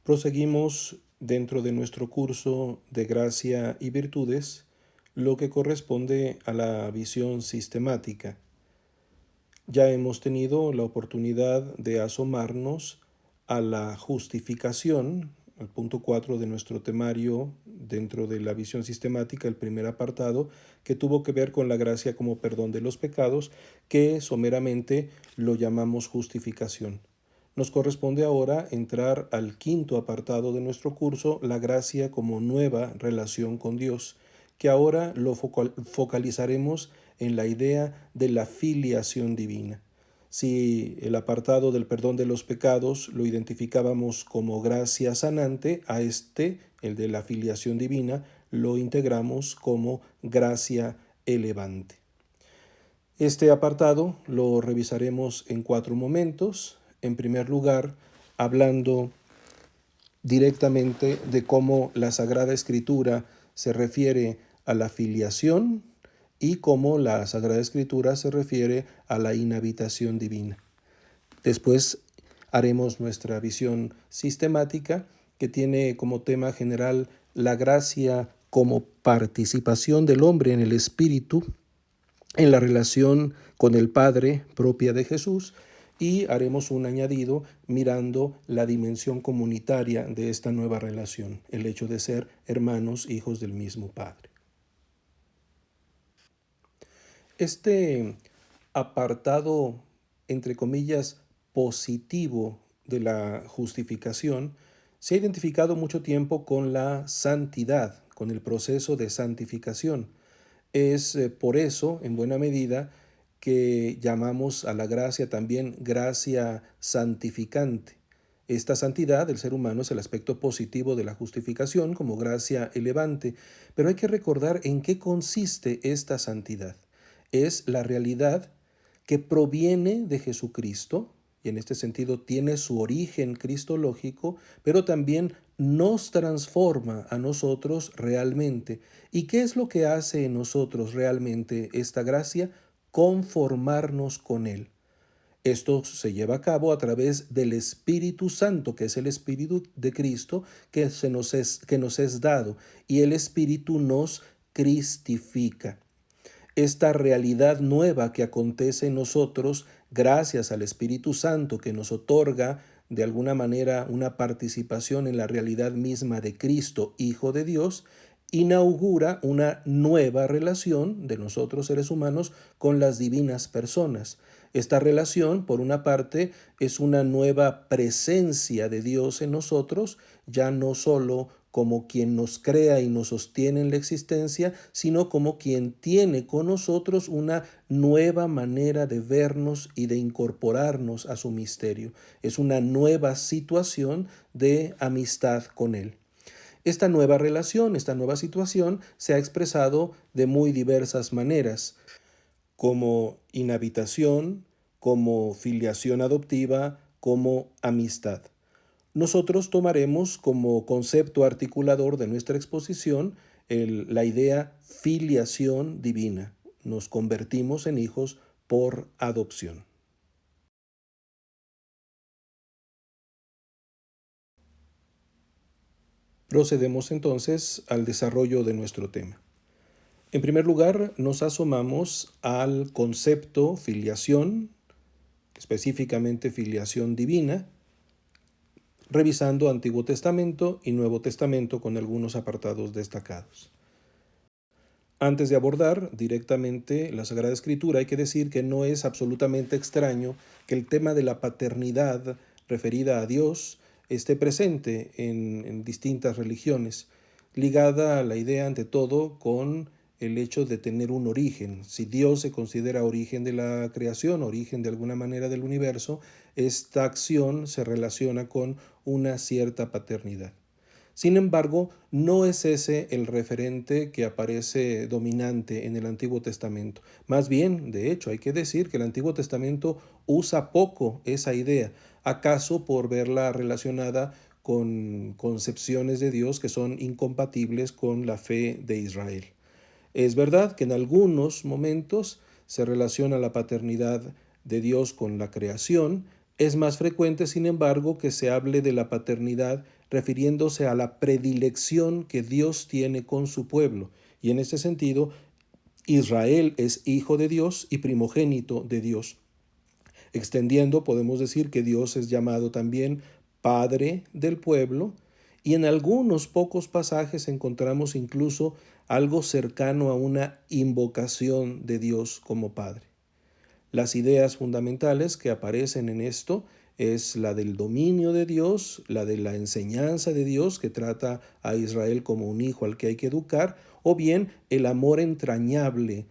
Proseguimos dentro de nuestro curso de gracia y virtudes lo que corresponde a la visión sistemática. Ya hemos tenido la oportunidad de asomarnos a la justificación, al punto 4 de nuestro temario dentro de la visión sistemática, el primer apartado, que tuvo que ver con la gracia como perdón de los pecados, que someramente lo llamamos justificación. Nos corresponde ahora entrar al quinto apartado de nuestro curso, la gracia como nueva relación con Dios, que ahora lo focalizaremos en la idea de la filiación divina. Si el apartado del perdón de los pecados lo identificábamos como gracia sanante, a el de la filiación divina, lo integramos como gracia elevante. Este apartado lo revisaremos en 4 momentos. En primer lugar, hablando directamente de cómo la Sagrada Escritura se refiere a la filiación y cómo la Sagrada Escritura se refiere a la inhabitación divina. Después haremos nuestra visión sistemática, que tiene como tema general la gracia como participación del hombre en el Espíritu, en la relación con el Padre propia de Jesús, y haremos un añadido mirando la dimensión comunitaria de esta nueva relación, el hecho de ser hermanos, hijos del mismo Padre. Este apartado, entre comillas, positivo de la justificación se ha identificado mucho tiempo con la santidad, con el proceso de santificación. Es por eso, en buena medida, que llamamos a la gracia también gracia santificante. Esta santidad del ser humano es el aspecto positivo de la justificación como gracia elevante, pero hay que recordar en qué consiste esta santidad. Es la realidad que proviene de Jesucristo, y en este sentido tiene su origen cristológico, pero también nos transforma a nosotros realmente. ¿Y qué es lo que hace en nosotros realmente esta gracia? Conformarnos con Él. Esto se lleva a cabo a través del Espíritu Santo, que es el Espíritu de Cristo que nos es dado, y el Espíritu nos cristifica. Esta realidad nueva que acontece en nosotros gracias al Espíritu Santo que nos otorga de alguna manera una participación en la realidad misma de Cristo, Hijo de Dios, inaugura una nueva relación de nosotros seres humanos con las divinas personas. Esta relación, por una parte, es una nueva presencia de Dios en nosotros, ya no solo como quien nos crea y nos sostiene en la existencia, sino como quien tiene con nosotros una nueva manera de vernos y de incorporarnos a su misterio. Es una nueva situación de amistad con Él. Esta nueva relación, esta nueva situación se ha expresado de muy diversas maneras, como inhabitación, como filiación adoptiva, como amistad. Nosotros tomaremos como concepto articulador de nuestra exposición la idea filiación divina. Nos convertimos en hijos por adopción. Procedemos entonces al desarrollo de nuestro tema. En primer lugar, nos asomamos al concepto filiación, específicamente filiación divina, revisando Antiguo Testamento y Nuevo Testamento con algunos apartados destacados. Antes de abordar directamente la Sagrada Escritura, hay que decir que no es absolutamente extraño que el tema de la paternidad referida a Dios esté presente en distintas religiones, ligada a la idea ante todo con el hecho de tener un origen. Si Dios se considera origen de la creación, origen de alguna manera del universo, esta acción se relaciona con una cierta paternidad. Sin embargo, no es ese el referente que aparece dominante en el Antiguo Testamento. Más bien, de hecho, hay que decir que el Antiguo Testamento usa poco esa idea, acaso por verla relacionada con concepciones de Dios que son incompatibles con la fe de Israel. Es verdad que en algunos momentos se relaciona la paternidad de Dios con la creación. Es más frecuente, sin embargo, que se hable de la paternidad refiriéndose a la predilección que Dios tiene con su pueblo. Y en este sentido, Israel es hijo de Dios y primogénito de Dios. Extendiendo, podemos decir que Dios es llamado también Padre del pueblo, y en algunos pocos pasajes encontramos incluso algo cercano a una invocación de Dios como Padre. Las ideas fundamentales que aparecen en esto es la del dominio de Dios, la de la enseñanza de Dios que trata a Israel como un hijo al que hay que educar, o bien el amor entrañable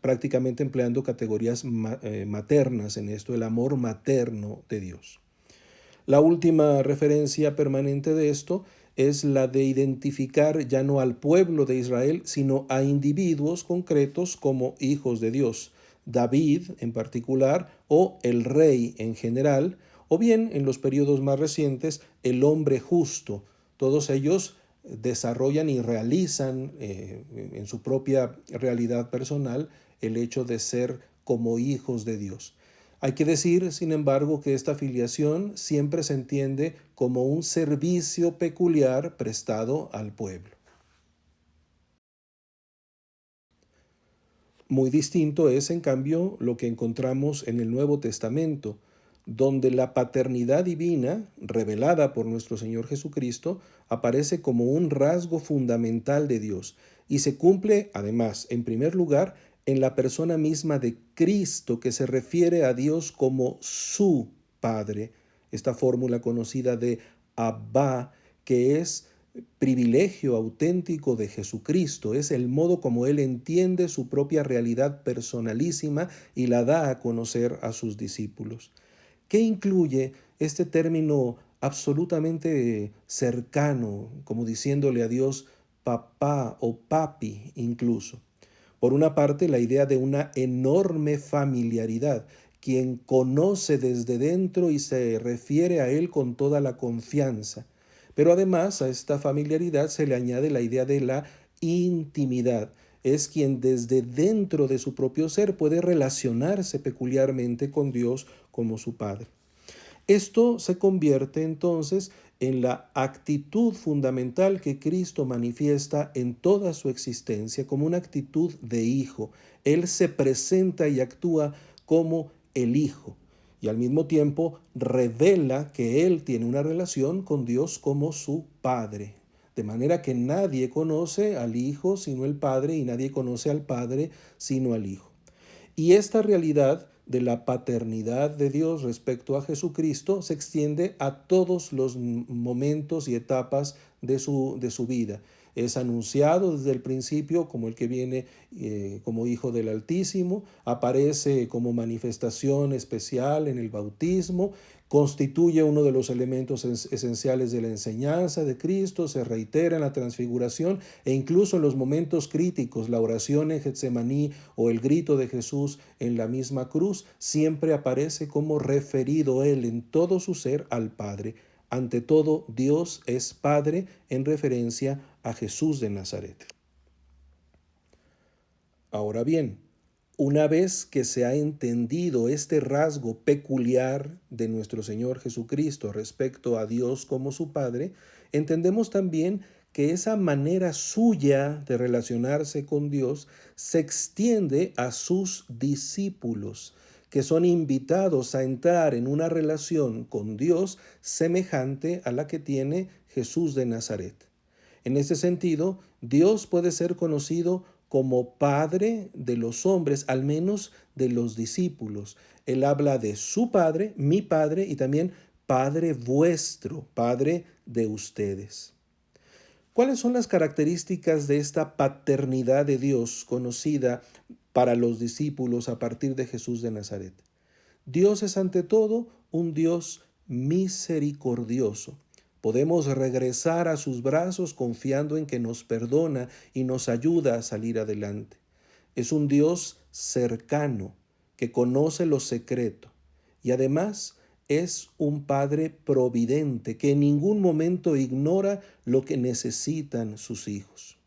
prácticamente empleando categorías maternas en esto, el amor materno de Dios. La última referencia permanente de esto es la de identificar ya no al pueblo de Israel, sino a individuos concretos como hijos de Dios, David en particular, o el rey en general, o bien en los periodos más recientes, el hombre justo. Todos ellos desarrollan y realizan en su propia realidad personal el hecho de ser como hijos de Dios. Hay que decir, sin embargo, que esta filiación siempre se entiende como un servicio peculiar prestado al pueblo. Muy distinto es, en cambio, lo que encontramos en el Nuevo Testamento, donde la paternidad divina, revelada por nuestro Señor Jesucristo, aparece como un rasgo fundamental de Dios y se cumple, además, en primer lugar, en la persona misma de Cristo, que se refiere a Dios como su Padre. Esta fórmula conocida de Abba, que es privilegio auténtico de Jesucristo, es el modo como Él entiende su propia realidad personalísima y la da a conocer a sus discípulos. ¿Qué incluye este término absolutamente cercano, como diciéndole a Dios papá o papi incluso? Por una parte, la idea de una enorme familiaridad, quien conoce desde dentro y se refiere a Él con toda la confianza. Pero además a esta familiaridad se le añade la idea de la intimidad. Es quien desde dentro de su propio ser puede relacionarse peculiarmente con Dios como su Padre. Esto se convierte entonces en la actitud fundamental que Cristo manifiesta en toda su existencia como una actitud de hijo. Él se presenta y actúa como el hijo y al mismo tiempo revela que Él tiene una relación con Dios como su Padre. De manera que nadie conoce al Hijo sino el Padre y nadie conoce al Padre sino al Hijo. Y esta realidad de la paternidad de Dios respecto a Jesucristo se extiende a todos los momentos y etapas de su vida. Es anunciado desde el principio como el que viene como Hijo del Altísimo, aparece como manifestación especial en el bautismo, constituye uno de los elementos esenciales de la enseñanza de Cristo, se reitera en la transfiguración e incluso en los momentos críticos, la oración en Getsemaní o el grito de Jesús en la misma cruz, siempre aparece como referido Él en todo su ser al Padre. Ante todo, Dios es Padre en referencia a Jesús de Nazaret. Ahora bien, una vez que se ha entendido este rasgo peculiar de nuestro Señor Jesucristo respecto a Dios como su Padre, entendemos también que esa manera suya de relacionarse con Dios se extiende a sus discípulos, que son invitados a entrar en una relación con Dios semejante a la que tiene Jesús de Nazaret. En ese sentido, Dios puede ser conocido como Padre de los hombres, al menos de los discípulos. Él habla de su Padre, mi Padre, y también Padre vuestro, Padre de ustedes. ¿Cuáles son las características de esta paternidad de Dios conocida para los discípulos a partir de Jesús de Nazaret? Dios es ante todo un Dios misericordioso. Podemos regresar a sus brazos confiando en que nos perdona y nos ayuda a salir adelante. Es un Dios cercano, que conoce lo secreto y además es un Padre providente que en ningún momento ignora lo que necesitan sus hijos.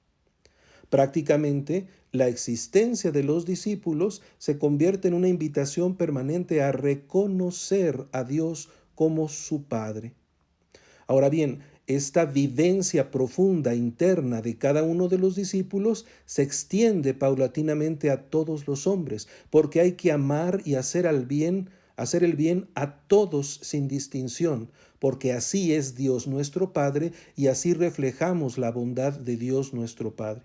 Prácticamente, la existencia de los discípulos se convierte en una invitación permanente a reconocer a Dios como su Padre. Ahora bien, esta vivencia profunda interna de cada uno de los discípulos se extiende paulatinamente a todos los hombres, porque hay que amar y hacer el bien a todos sin distinción, porque así es Dios nuestro Padre y así reflejamos la bondad de Dios nuestro Padre.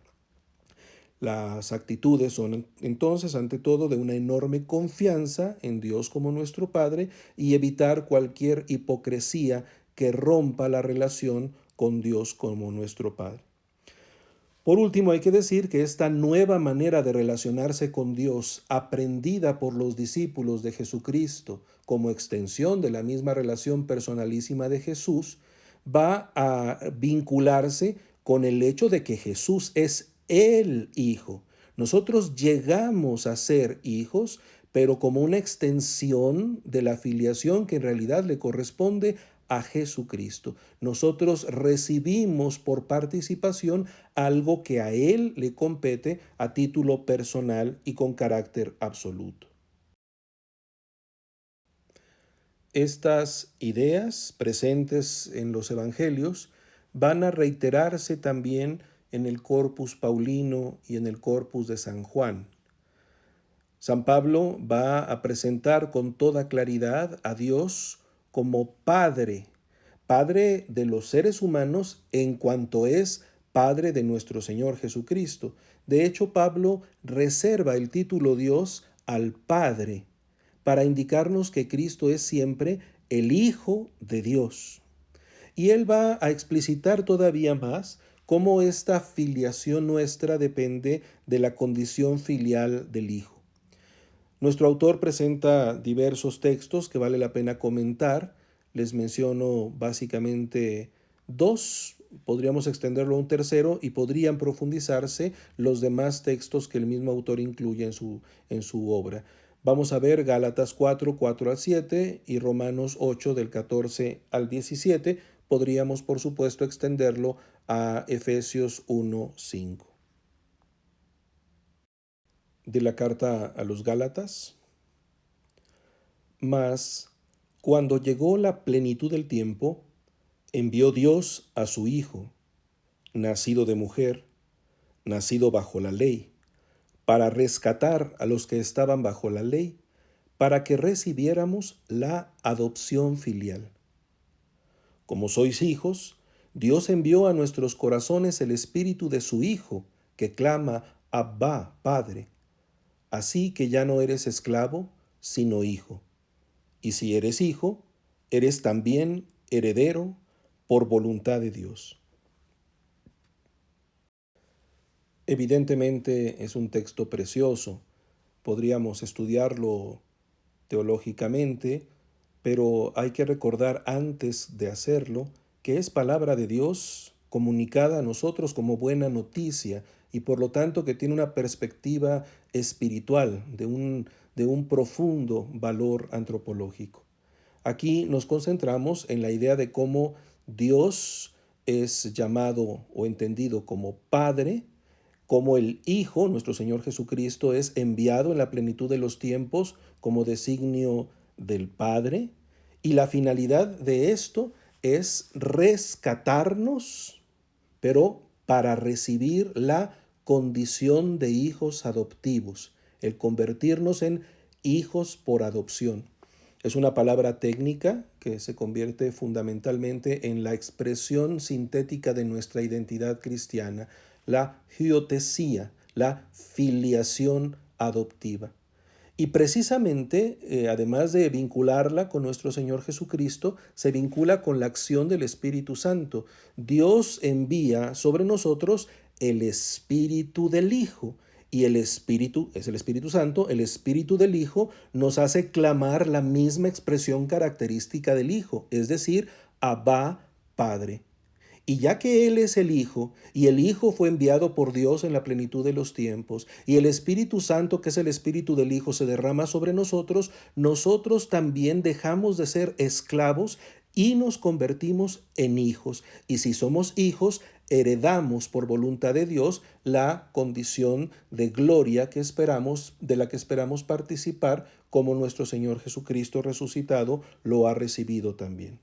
Las actitudes son entonces, ante todo, de una enorme confianza en Dios como nuestro Padre y evitar cualquier hipocresía que rompa la relación con Dios como nuestro Padre. Por último, hay que decir que esta nueva manera de relacionarse con Dios, aprendida por los discípulos de Jesucristo como extensión de la misma relación personalísima de Jesús, va a vincularse con el hecho de que Jesús es el Hijo. Nosotros llegamos a ser hijos, pero como una extensión de la filiación que en realidad le corresponde a Jesucristo. Nosotros recibimos por participación algo que a Él le compete a título personal y con carácter absoluto. Estas ideas presentes en los evangelios van a reiterarse también en el Corpus Paulino y en el Corpus de San Juan. San Pablo va a presentar con toda claridad a Dios como Padre, Padre de los seres humanos en cuanto es Padre de nuestro Señor Jesucristo. De hecho, Pablo reserva el título Dios al Padre para indicarnos que Cristo es siempre el Hijo de Dios. Y él va a explicitar todavía más cómo esta filiación nuestra depende de la condición filial del Hijo. Nuestro autor presenta diversos textos que vale la pena comentar. Les menciono básicamente dos, podríamos extenderlo a un tercero y podrían profundizarse los demás textos que el mismo autor incluye en su obra. Vamos a ver Gálatas 4, 4 al 7 y Romanos 8 del 14 al 17. Podríamos, por supuesto, extenderlo a Efesios 1, 5. De la carta a los Gálatas. Mas, cuando llegó la plenitud del tiempo, envió Dios a su Hijo, nacido de mujer, nacido bajo la ley, para rescatar a los que estaban bajo la ley, para que recibiéramos la adopción filial. Como sois hijos, Dios envió a nuestros corazones el espíritu de su Hijo, que clama, Abba, Padre. Así que ya no eres esclavo, sino hijo. Y si eres hijo, eres también heredero por voluntad de Dios. Evidentemente es un texto precioso. Podríamos estudiarlo teológicamente, pero hay que recordar antes de hacerlo que es palabra de Dios comunicada a nosotros como buena noticia y por lo tanto que tiene una perspectiva espiritual de un profundo valor antropológico. Aquí nos concentramos en la idea de cómo Dios es llamado o entendido como Padre, cómo el Hijo, nuestro Señor Jesucristo, es enviado en la plenitud de los tiempos como designio del Padre, y la finalidad de esto es rescatarnos, pero para recibir la condición de hijos adoptivos, el convertirnos en hijos por adopción. Es una palabra técnica que se convierte fundamentalmente en la expresión sintética de nuestra identidad cristiana, la hiotesía, la filiación adoptiva. Y precisamente, además de vincularla con nuestro Señor Jesucristo, se vincula con la acción del Espíritu Santo. Dios envía sobre nosotros el Espíritu del Hijo. Y el Espíritu, es el Espíritu Santo, el Espíritu del Hijo nos hace clamar la misma expresión característica del Hijo, es decir, Abba, Padre. Y ya que Él es el Hijo, y el Hijo fue enviado por Dios en la plenitud de los tiempos, y el Espíritu Santo, que es el Espíritu del Hijo, se derrama sobre nosotros, nosotros también dejamos de ser esclavos y nos convertimos en hijos. Y si somos hijos, heredamos por voluntad de Dios la condición de gloria que esperamos, de la que esperamos participar, como nuestro Señor Jesucristo resucitado lo ha recibido también.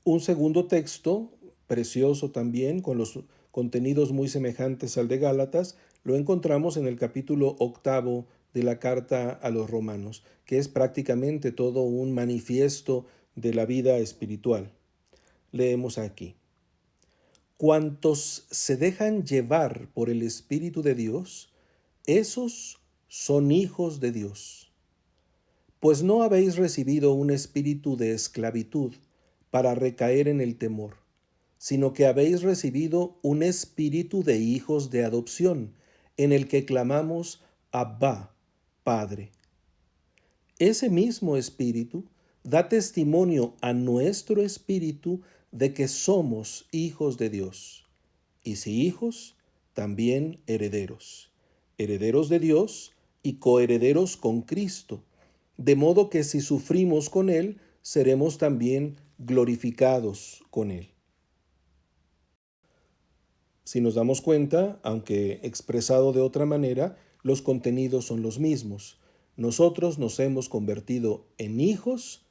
Un segundo texto, precioso también, con los contenidos muy semejantes al de Gálatas, lo encontramos en el capítulo 8 de la carta a los Romanos, que es prácticamente todo un manifiesto de la vida espiritual. Leemos aquí: cuantos se dejan llevar por el Espíritu de Dios, esos son hijos de Dios. Pues no habéis recibido un espíritu de esclavitud para recaer en el temor, sino que habéis recibido un espíritu de hijos de adopción, en el que clamamos Abba, Padre. Ese mismo espíritu da testimonio a nuestro espíritu de que somos hijos de Dios. Y si hijos, también herederos, herederos de Dios y coherederos con Cristo, de modo que si sufrimos con Él, seremos también glorificados con Él. Si nos damos cuenta, aunque expresado de otra manera, los contenidos son los mismos. Nosotros nos hemos convertido en hijos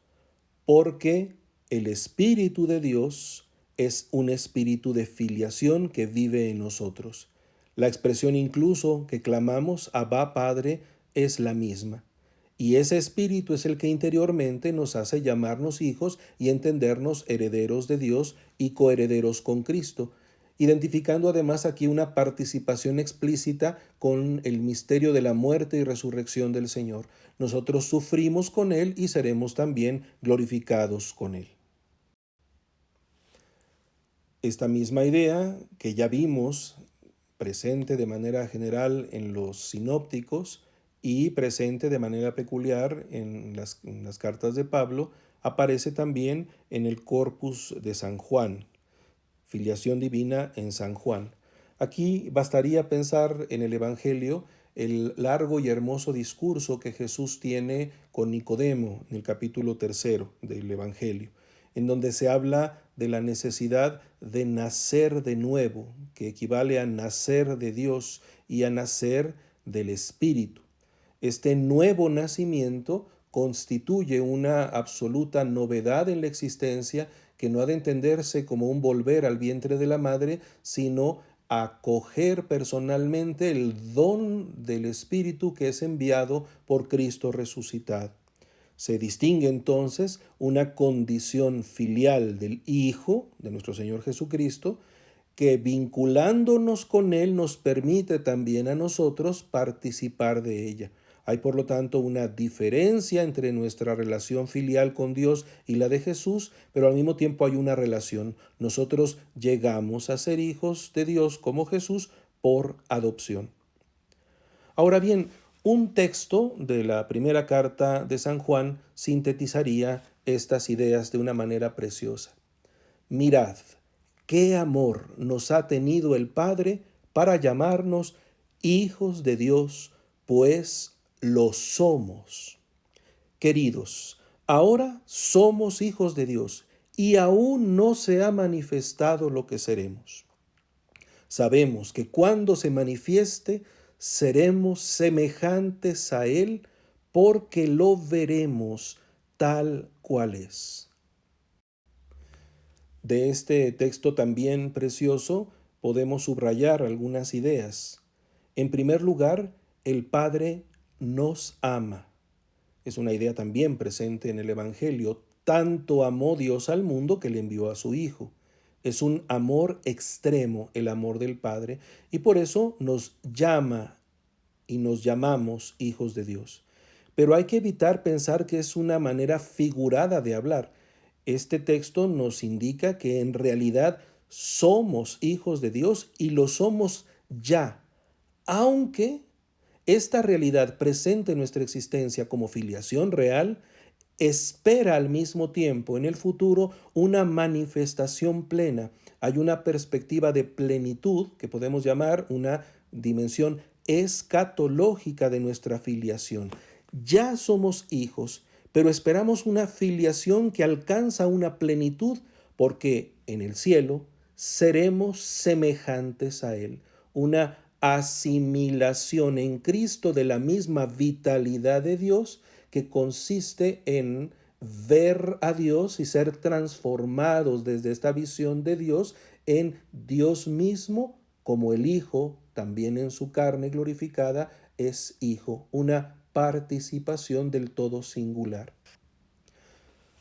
porque el Espíritu de Dios es un espíritu de filiación que vive en nosotros. La expresión incluso que clamamos Abba Padre es la misma. Y ese espíritu es el que interiormente nos hace llamarnos hijos y entendernos herederos de Dios y coherederos con Cristo, identificando además aquí una participación explícita con el misterio de la muerte y resurrección del Señor. Nosotros sufrimos con Él y seremos también glorificados con Él. Esta misma idea que ya vimos presente de manera general en los sinópticos y presente de manera peculiar en las cartas de Pablo, aparece también en el Corpus de San Juan, filiación divina en San Juan. Aquí bastaría pensar en el Evangelio el largo y hermoso discurso que Jesús tiene con Nicodemo en el capítulo 3 del Evangelio, en donde se habla de la necesidad de nacer de nuevo, que equivale a nacer de Dios y a nacer del Espíritu. Este nuevo nacimiento constituye una absoluta novedad en la existencia que no ha de entenderse como un volver al vientre de la madre, sino acoger personalmente el don del Espíritu que es enviado por Cristo resucitado. Se distingue entonces una condición filial del Hijo de nuestro Señor Jesucristo, que vinculándonos con Él nos permite también a nosotros participar de ella. Hay por lo tanto una diferencia entre nuestra relación filial con Dios y la de Jesús, pero al mismo tiempo hay una relación. Nosotros llegamos a ser hijos de Dios como Jesús por adopción. Ahora bien, un texto de la primera carta de San Juan sintetizaría estas ideas de una manera preciosa. Mirad, qué amor nos ha tenido el Padre para llamarnos hijos de Dios, pues lo somos. Queridos, ahora somos hijos de Dios y aún no se ha manifestado lo que seremos. Sabemos que cuando se manifieste, seremos semejantes a Él porque lo veremos tal cual es. De este texto también precioso podemos subrayar algunas ideas. En primer lugar, el Padre nos ama. Es una idea también presente en el Evangelio. Tanto amó Dios al mundo que le envió a su Hijo. Es un amor extremo el amor del Padre y por eso nos llama y nos llamamos hijos de Dios. Pero hay que evitar pensar que es una manera figurada de hablar. Este texto nos indica que en realidad somos hijos de Dios y lo somos ya, aunque esta realidad presente en nuestra existencia como filiación real espera al mismo tiempo en el futuro una manifestación plena. Hay una perspectiva de plenitud que podemos llamar una dimensión escatológica de nuestra filiación. Ya somos hijos, pero esperamos una filiación que alcanza una plenitud porque en el cielo seremos semejantes a Él, una asimilación en Cristo de la misma vitalidad de Dios que consiste en ver a Dios y ser transformados desde esta visión de Dios en Dios mismo, como el Hijo, también en su carne glorificada, es Hijo, una participación del todo singular.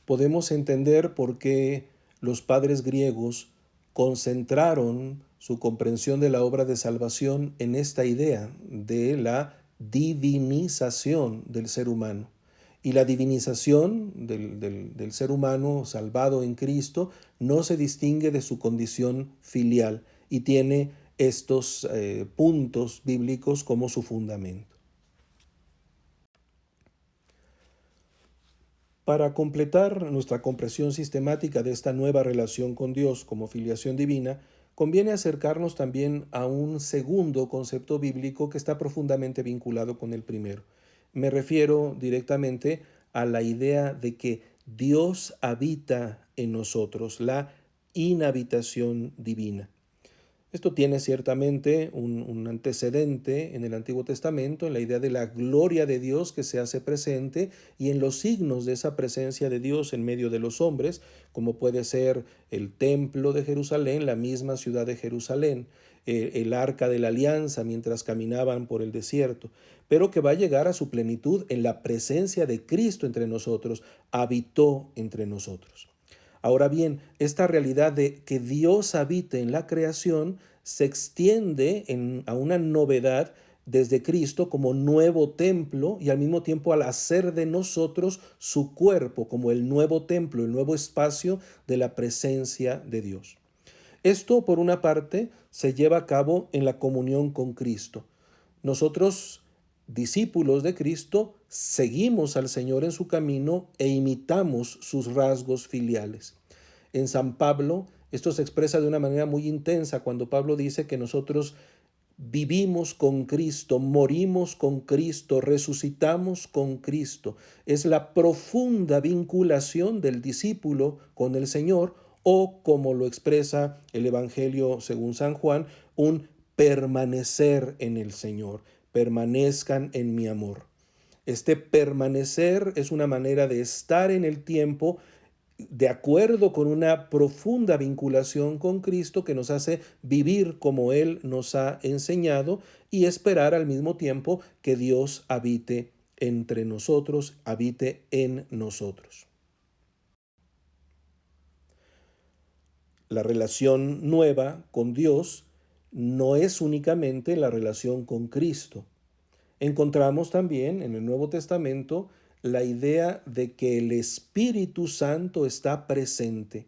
Podemos entender por qué los padres griegos concentraron su comprensión de la obra de salvación en esta idea de la divinización del ser humano. Y la divinización del ser humano salvado en Cristo no se distingue de su condición filial y tiene estos puntos bíblicos como su fundamento. Para completar nuestra comprensión sistemática de esta nueva relación con Dios como filiación divina, conviene acercarnos también a un segundo concepto bíblico que está profundamente vinculado con el primero. Me refiero directamente a la idea de que Dios habita en nosotros, la inhabitación divina. Esto tiene ciertamente un antecedente en el Antiguo Testamento, en la idea de la gloria de Dios que se hace presente y en los signos de esa presencia de Dios en medio de los hombres, como puede ser el templo de Jerusalén, la misma ciudad de Jerusalén, el arca de la alianza mientras caminaban por el desierto, pero que va a llegar a su plenitud en la presencia de Cristo entre nosotros, habitó entre nosotros. Ahora bien, esta realidad de que Dios habite en la creación se extiende a una novedad desde Cristo como nuevo templo y al mismo tiempo al hacer de nosotros su cuerpo como el nuevo templo, el nuevo espacio de la presencia de Dios. Esto, por una parte, se lleva a cabo en la comunión con Cristo. Nosotros, discípulos de Cristo, seguimos al Señor en su camino e imitamos sus rasgos filiales. En San Pablo, esto se expresa de una manera muy intensa cuando Pablo dice que nosotros vivimos con Cristo, morimos con Cristo, resucitamos con Cristo. Es la profunda vinculación del discípulo con el Señor, o como lo expresa el Evangelio según San Juan, un permanecer en el Señor. Permanezcan en mi amor. Este permanecer es una manera de estar en el tiempo de acuerdo con una profunda vinculación con Cristo que nos hace vivir como Él nos ha enseñado y esperar al mismo tiempo que Dios habite entre nosotros, habite en nosotros. La relación nueva con Dios no es únicamente la relación con Cristo. Encontramos también en el Nuevo Testamento la idea de que el Espíritu Santo está presente.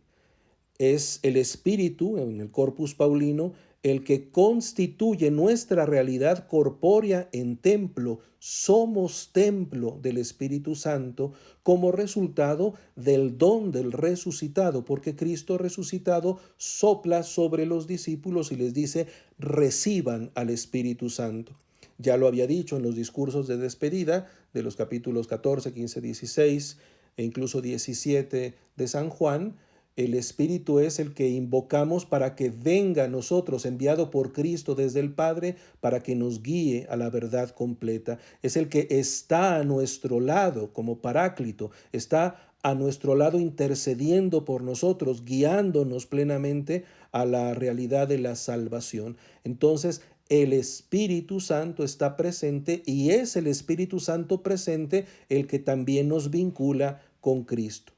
Es el Espíritu, en el Corpus Paulino, el que constituye nuestra realidad corpórea en templo. Somos templo del Espíritu Santo como resultado del don del resucitado, porque Cristo resucitado sopla sobre los discípulos y les dice, reciban al Espíritu Santo. Ya lo había dicho en los discursos de despedida de los capítulos 14, 15, 16 e incluso 17 de San Juan. El Espíritu es el que invocamos para que venga a nosotros, enviado por Cristo desde el Padre, para que nos guíe a la verdad completa. Es el que está a nuestro lado como Paráclito, está a nuestro lado intercediendo por nosotros, guiándonos plenamente a la realidad de la salvación. Entonces, el Espíritu Santo está presente y es el Espíritu Santo presente el que también nos vincula con Cristo.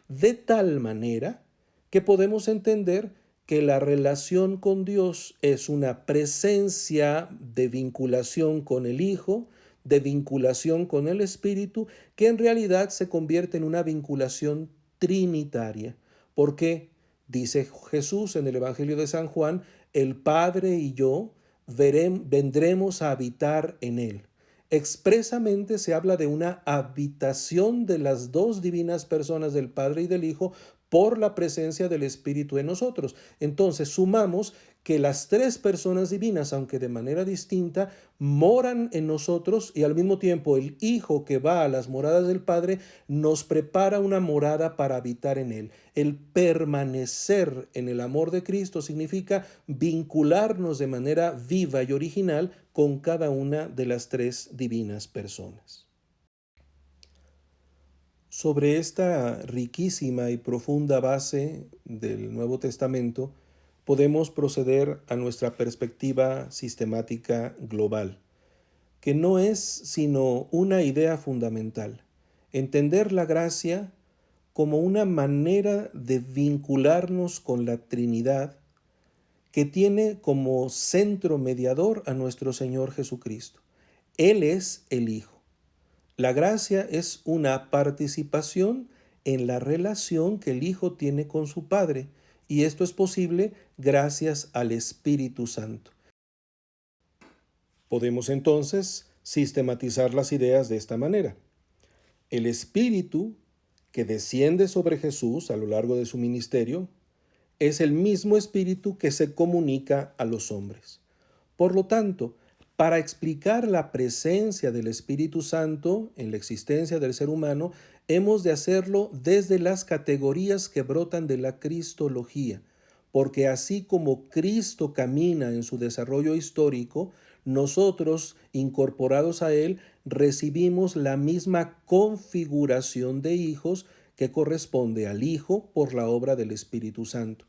De tal manera que podemos entender que la relación con Dios es una presencia de vinculación con el Hijo, de vinculación con el Espíritu, que en realidad se convierte en una vinculación trinitaria. Porque, dice Jesús en el Evangelio de San Juan, el Padre y yo vendremos a habitar en él. Expresamente se habla de una habitación de las dos divinas personas del Padre y del Hijo por la presencia del Espíritu en nosotros. Entonces sumamos que las tres personas divinas, aunque de manera distinta, moran en nosotros y al mismo tiempo el Hijo que va a las moradas del Padre nos prepara una morada para habitar en él. El permanecer en el amor de Cristo significa vincularnos de manera viva y original con cada una de las tres divinas personas. Sobre esta riquísima y profunda base del Nuevo Testamento, podemos proceder a nuestra perspectiva sistemática global, que no es sino una idea fundamental: entender la gracia como una manera de vincularnos con la Trinidad, que tiene como centro mediador a nuestro Señor Jesucristo. Él es el Hijo. La gracia es una participación en la relación que el Hijo tiene con su Padre, y esto es posible gracias al Espíritu Santo. Podemos entonces sistematizar las ideas de esta manera. El Espíritu que desciende sobre Jesús a lo largo de su ministerio es el mismo Espíritu que se comunica a los hombres. Por lo tanto, para explicar la presencia del Espíritu Santo en la existencia del ser humano, hemos de hacerlo desde las categorías que brotan de la cristología, porque así como Cristo camina en su desarrollo histórico, nosotros, incorporados a Él, recibimos la misma configuración de hijos que corresponde al Hijo por la obra del Espíritu Santo.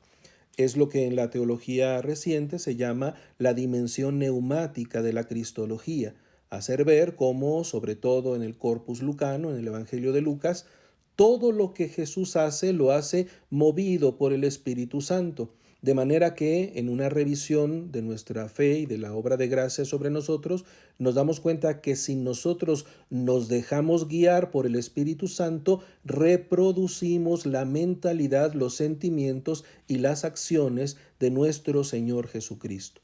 Es lo que en la teología reciente se llama la dimensión neumática de la cristología, hacer ver cómo, sobre todo en el Corpus Lucano, en el Evangelio de Lucas, todo lo que Jesús hace lo hace movido por el Espíritu Santo, de manera que en una revisión de nuestra fe y de la obra de gracia sobre nosotros, nos damos cuenta que si nosotros nos dejamos guiar por el Espíritu Santo, reproducimos la mentalidad, los sentimientos y las acciones de nuestro Señor Jesucristo.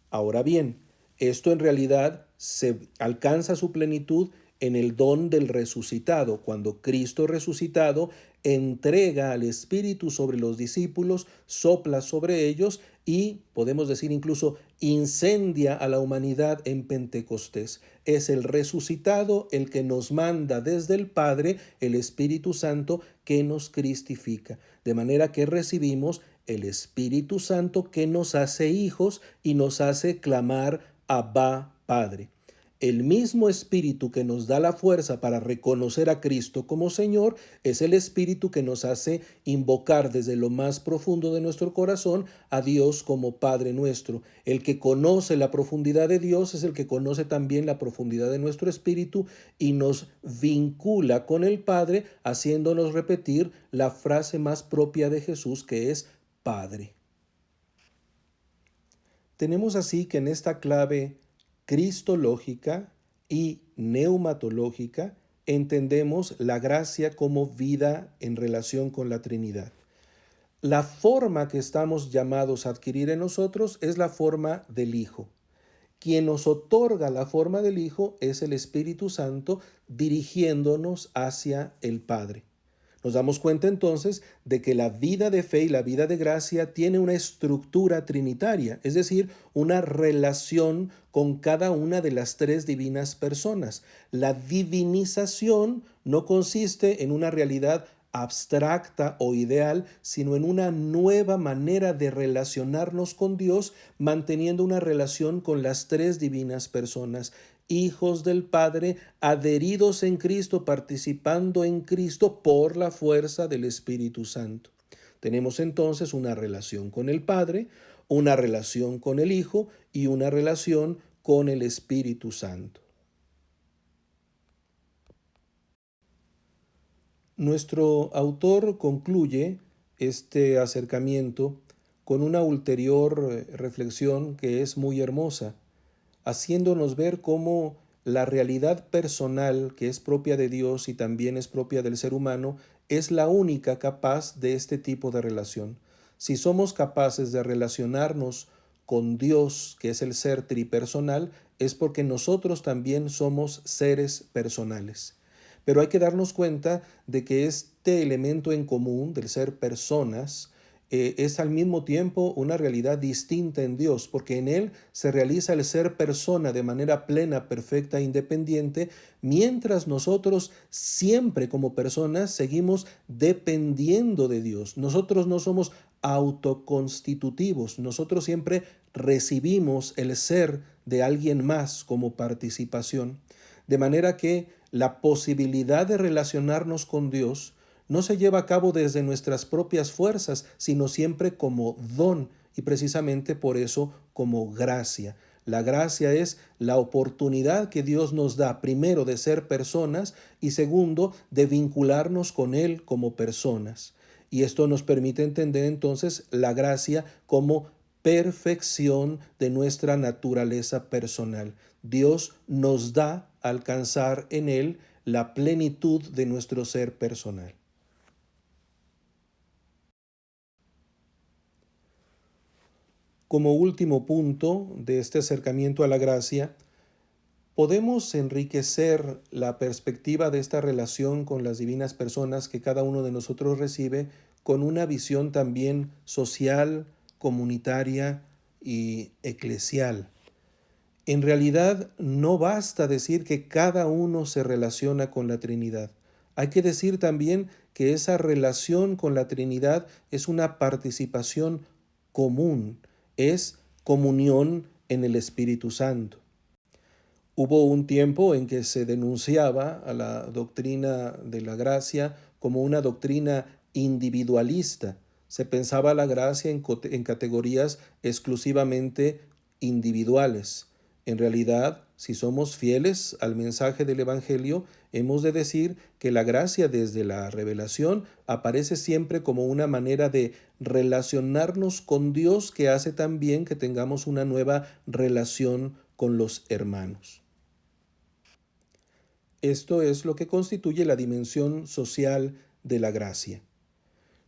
Ahora bien, esto en realidad se alcanza su plenitud en el don del resucitado, cuando Cristo resucitado entrega al Espíritu sobre los discípulos, sopla sobre ellos y, podemos decir incluso, incendia a la humanidad en Pentecostés. Es el resucitado el que nos manda desde el Padre el Espíritu Santo que nos cristifica, de manera que recibimos el Espíritu Santo que nos hace hijos y nos hace clamar Abba, Padre. El mismo Espíritu que nos da la fuerza para reconocer a Cristo como Señor es el Espíritu que nos hace invocar desde lo más profundo de nuestro corazón a Dios como Padre nuestro. El que conoce la profundidad de Dios es el que conoce también la profundidad de nuestro espíritu y nos vincula con el Padre, haciéndonos repetir la frase más propia de Jesús, que es Padre. Tenemos así que en esta clave cristológica y neumatológica entendemos la gracia como vida en relación con la Trinidad. La forma que estamos llamados a adquirir en nosotros es la forma del Hijo. Quien nos otorga la forma del Hijo es el Espíritu Santo dirigiéndonos hacia el Padre. Nos damos cuenta entonces de que la vida de fe y la vida de gracia tiene una estructura trinitaria, es decir, una relación con cada una de las tres divinas personas. La divinización no consiste en una realidad abstracta o ideal, sino en una nueva manera de relacionarnos con Dios, manteniendo una relación con las tres divinas personas, hijos del Padre, adheridos en Cristo, participando en Cristo por la fuerza del Espíritu Santo. Tenemos entonces una relación con el Padre, una relación con el Hijo y una relación con el Espíritu Santo. Nuestro autor concluye este acercamiento con una ulterior reflexión que es muy hermosa, haciéndonos ver cómo la realidad personal que es propia de Dios y también es propia del ser humano es la única capaz de este tipo de relación. Si somos capaces de relacionarnos con Dios, que es el ser tripersonal, es porque nosotros también somos seres personales. Pero hay que darnos cuenta de que este elemento en común del ser personas es al mismo tiempo una realidad distinta en Dios, porque en Él se realiza el ser persona de manera plena, perfecta e independiente, mientras nosotros siempre como personas seguimos dependiendo de Dios. Nosotros no somos autoconstitutivos, nosotros siempre recibimos el ser de alguien más como participación. De manera que La posibilidad de relacionarnos con Dios no se lleva a cabo desde nuestras propias fuerzas, sino siempre como don y precisamente por eso como gracia. La gracia es la oportunidad que Dios nos da, primero, de ser personas y segundo, de vincularnos con Él como personas. Y esto nos permite entender entonces la gracia como perfección de nuestra naturaleza personal. Dios nos da alcanzar en Él la plenitud de nuestro ser personal. Como último punto de este acercamiento a la gracia, podemos enriquecer la perspectiva de esta relación con las divinas personas que cada uno de nosotros recibe con una visión también social, comunitaria y eclesial. En realidad, no basta decir que cada uno se relaciona con la Trinidad. Hay que decir también que esa relación con la Trinidad es una participación común, es comunión en el Espíritu Santo. Hubo un tiempo en que se denunciaba a la doctrina de la gracia como una doctrina individualista. Se pensaba la gracia en categorías exclusivamente individuales. En realidad, si somos fieles al mensaje del Evangelio, hemos de decir que la gracia desde la revelación aparece siempre como una manera de relacionarnos con Dios que hace también que tengamos una nueva relación con los hermanos. Esto es lo que constituye la dimensión social de la gracia.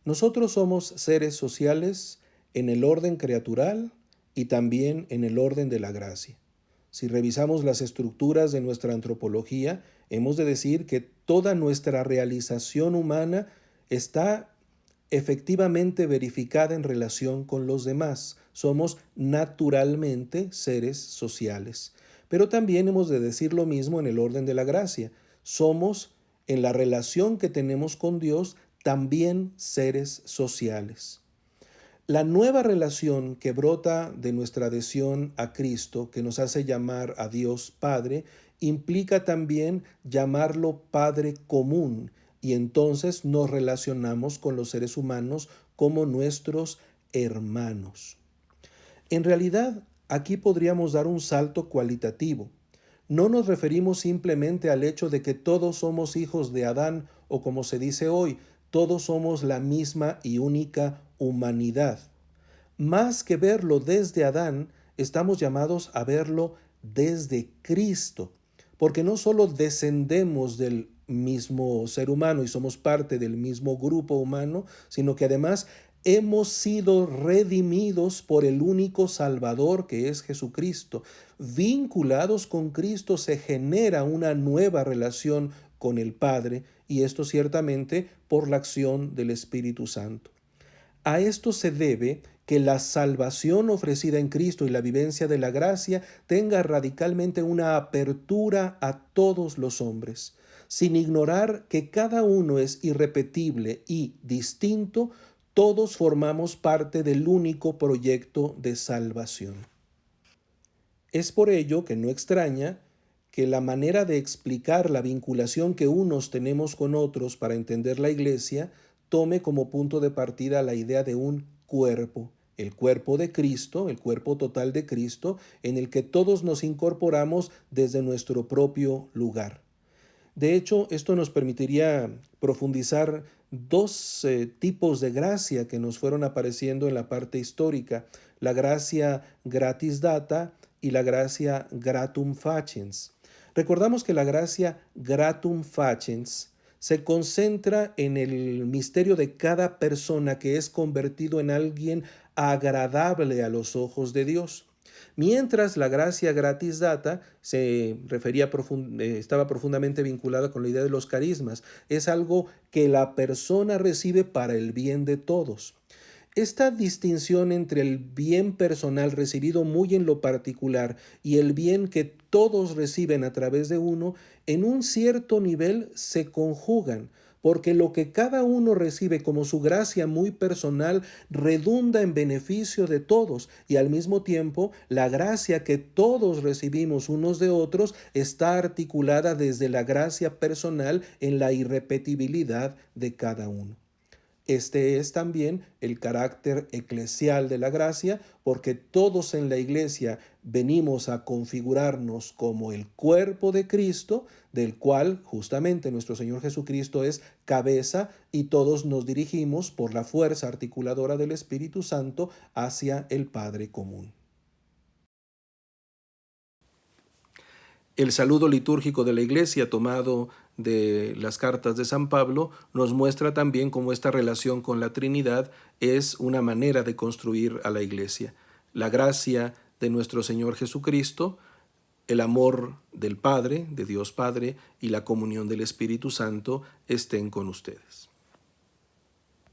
Nosotros somos seres sociales en el orden creatural y también en el orden de la gracia. Si revisamos las estructuras de nuestra antropología, hemos de decir que toda nuestra realización humana está efectivamente verificada en relación con los demás. Somos naturalmente seres sociales. Pero también hemos de decir lo mismo en el orden de la gracia. Somos, en la relación que tenemos con Dios, también seres sociales. La nueva relación que brota de nuestra adhesión a Cristo, que nos hace llamar a Dios Padre, implica también llamarlo Padre común, y entonces nos relacionamos con los seres humanos como nuestros hermanos. En realidad, aquí podríamos dar un salto cualitativo. No nos referimos simplemente al hecho de que todos somos hijos de Adán o como se dice hoy, todos somos la misma y única humanidad. Más que verlo desde Adán, estamos llamados a verlo desde Cristo, porque no solo descendemos del mismo ser humano y somos parte del mismo grupo humano, sino que además hemos sido redimidos por el único Salvador que es Jesucristo. Vinculados con Cristo se genera una nueva relación con el Padre y esto ciertamente por la acción del Espíritu Santo. A esto se debe que la salvación ofrecida en Cristo y la vivencia de la gracia tenga radicalmente una apertura a todos los hombres, sin ignorar que cada uno es irrepetible y distinto. Todos formamos parte del único proyecto de salvación. Es por ello que no extraña que la manera de explicar la vinculación que unos tenemos con otros para entender la Iglesia tome como punto de partida la idea de un cuerpo, el cuerpo de Cristo, el cuerpo total de Cristo, en el que todos nos incorporamos desde nuestro propio lugar. De hecho, esto nos permitiría profundizar dos tipos de gracia que nos fueron apareciendo en la parte histórica, la gracia gratis data y la gracia gratum faciens. Recordamos que la gracia gratum faciens se concentra en el misterio de cada persona que es convertido en alguien agradable a los ojos de Dios. Mientras la gracia gratis data estaba profundamente vinculada con la idea de los carismas. Es algo que la persona recibe para el bien de todos. Esta distinción entre el bien personal recibido muy en lo particular y el bien que todos reciben a través de uno, en un cierto nivel se conjugan, porque lo que cada uno recibe como su gracia muy personal redunda en beneficio de todos y al mismo tiempo la gracia que todos recibimos unos de otros está articulada desde la gracia personal en la irrepetibilidad de cada uno. Este es también el carácter eclesial de la gracia, porque todos en la iglesia venimos a configurarnos como el cuerpo de Cristo, del cual justamente nuestro Señor Jesucristo es cabeza, y todos nos dirigimos por la fuerza articuladora del Espíritu Santo hacia el Padre común. El saludo litúrgico de la Iglesia, tomado de las cartas de San Pablo, nos muestra también cómo esta relación con la Trinidad es una manera de construir a la Iglesia. La gracia de nuestro Señor Jesucristo, el amor del Padre, de Dios Padre, y la comunión del Espíritu Santo estén con ustedes.